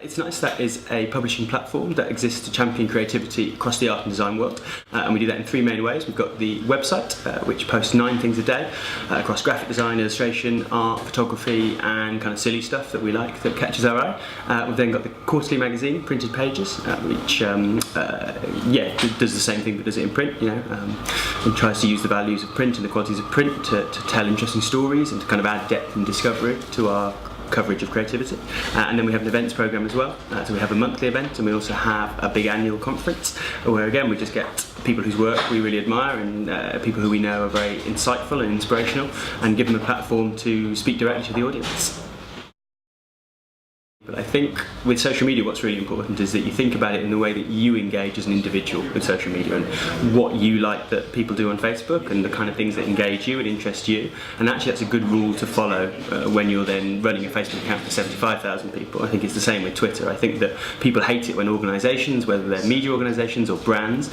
It's Nice That is a publishing platform that exists to champion creativity across the art and design world, and we do that in three main ways. We've got the website, which posts 9 things a day across graphic design, illustration, art, photography, and kind of silly stuff that we like that catches our eye. We've then got the quarterly magazine, Printed Pages, which does the same thing but does it in print, and tries to use the values of print and the qualities of print to tell interesting stories and to kind of add depth and discovery to our coverage of creativity. And then we have an events program as well. So we have a monthly event, and we also have a big annual conference where again we just get people whose work we really admire and people who we know are very insightful and inspirational, and give them a platform to speak directly to the audience. But I think with social media what's really important is that you think about it in the way that you engage as an individual with social media and what you like that people do on Facebook and the kind of things that engage you and interest you. And actually that's a good rule to follow when you're then running a Facebook account for 75,000 people. I think it's the same with Twitter. I think that people hate it when organisations, whether they're media organisations or brands,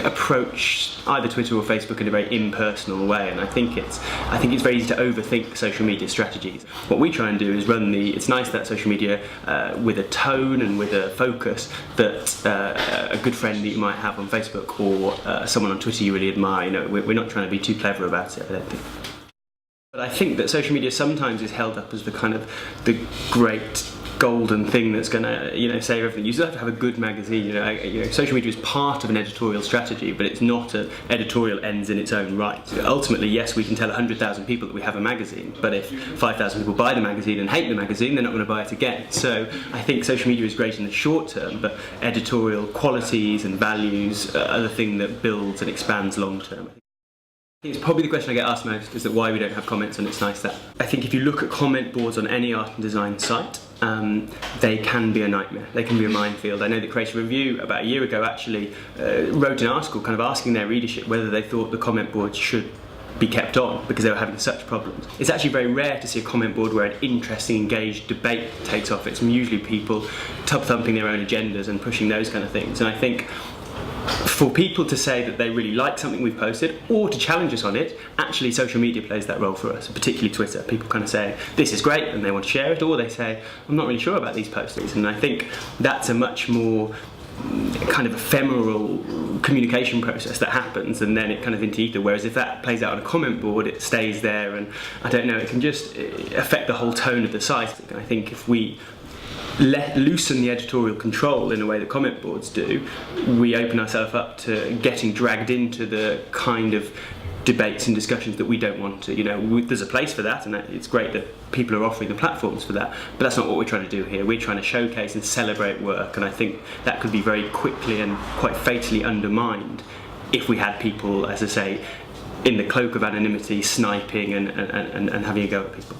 approach either Twitter or Facebook in a very impersonal way, and I think it's very easy to overthink social media strategies. What we try and do is run It's Nice That social media with a tone and with a focus that a good friend that you might have on Facebook or someone on Twitter you really admire. We're not trying to be too clever about it, I don't think. But I think that social media sometimes is held up as the kind of the great golden thing that's going to save everything. You still have to have a good magazine. Social media is part of an editorial strategy, but it's not an editorial ends in its own right. Ultimately, yes, we can tell 100,000 people that we have a magazine, but if 5,000 people buy the magazine and hate the magazine, they're not going to buy it again. So I think social media is great in the short term, but editorial qualities and values are the thing that builds and expands long term. I think it's probably the question I get asked most is that why we don't have comments on It's Nice That. I think if you look at comment boards on any art and design site, they can be a nightmare. They can be a minefield. I know that Creative Review about a year ago actually wrote an article kind of asking their readership whether they thought the comment boards should be kept on because they were having such problems. It's actually very rare to see a comment board where an interesting, engaged debate takes off. It's usually people tub-thumping their own agendas and pushing those kind of things. And I think for people to say that they really like something we've posted or to challenge us on it, actually social media plays that role for us, particularly Twitter. People kind of say, this is great, and they want to share it, or they say, I'm not really sure about these postings. And I think that's a much more kind of ephemeral communication process that happens, and then it kind of into ether, whereas if that plays out on a comment board, it stays there, and I don't know, it can just affect the whole tone of the site. And I think if we loosen the editorial control in a way that comment boards do, we open ourselves up to getting dragged into the kind of debates and discussions that we don't want to. There's a place for that, and it's great that people are offering the platforms for that, but that's not what we're trying to do here. We're trying to showcase and celebrate work, and I think that could be very quickly and quite fatally undermined if we had people, as I say, in the cloak of anonymity, sniping and having a go at people.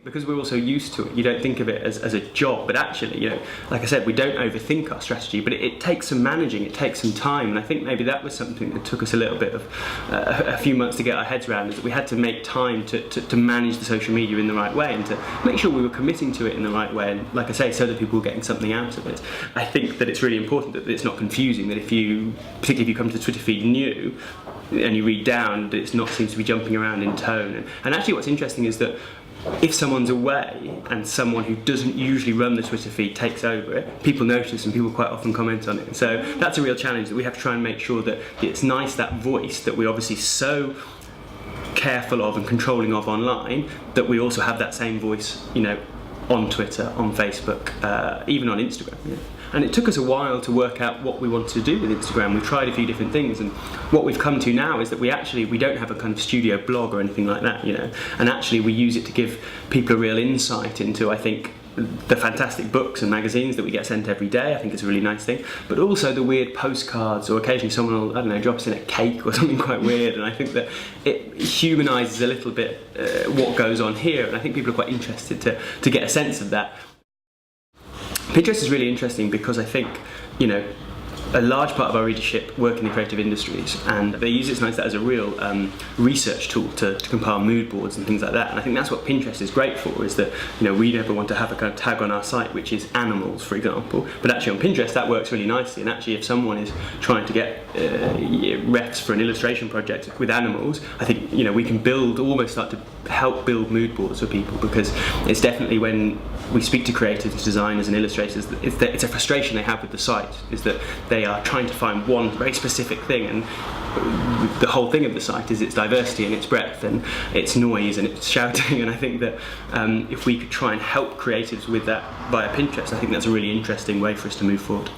Because we're also used to it, you don't think of it as a job, but actually, like I said, we don't overthink our strategy, but it takes some managing, it takes some time, and I think maybe that was something that took us a little bit of a few months to get our heads around, is that we had to make time to manage the social media in the right way and to make sure we were committing to it in the right way, and like I say, so that people were getting something out of it. I think that it's really important that it's not confusing, that particularly if you come to the Twitter feed new, and you read down, that it seems to be jumping around in tone. And actually what's interesting is that if someone's away and someone who doesn't usually run the Twitter feed takes over it, people notice and people quite often comment on it. So that's a real challenge, that we have to try and make sure that It's Nice That voice that we're obviously so careful of and controlling of online, that we also have that same voice, on Twitter, on Facebook, even on Instagram. And it took us a while to work out what we wanted to do with Instagram. We've tried a few different things, and what we've come to now is that we don't have a kind of studio blog or anything like that, and actually we use it to give people a real insight into, I think, the fantastic books and magazines that we get sent every day. I think it's a really nice thing, but also the weird postcards, or occasionally someone will, drop us in a cake or something quite weird, and I think that it humanises a little bit what goes on here, and I think people are quite interested to get a sense of that. Pinterest is really interesting because I think, a large part of our readership work in the creative industries, and they use It's Nice That as a real research tool to compile mood boards and things like that. And I think that's what Pinterest is great for, is that we never want to have a kind of tag on our site which is animals, for example, but actually on Pinterest that works really nicely. And actually if someone is trying to get refs for an illustration project with animals, I think we can almost start to help build mood boards for people, because it's definitely when we speak to creatives, designers and illustrators, it's a frustration they have with the site, is that they are trying to find one very specific thing, and the whole thing of the site is its diversity and its breadth and its noise and its shouting. And I think that if we could try and help creatives with that via Pinterest, I think that's a really interesting way for us to move forward.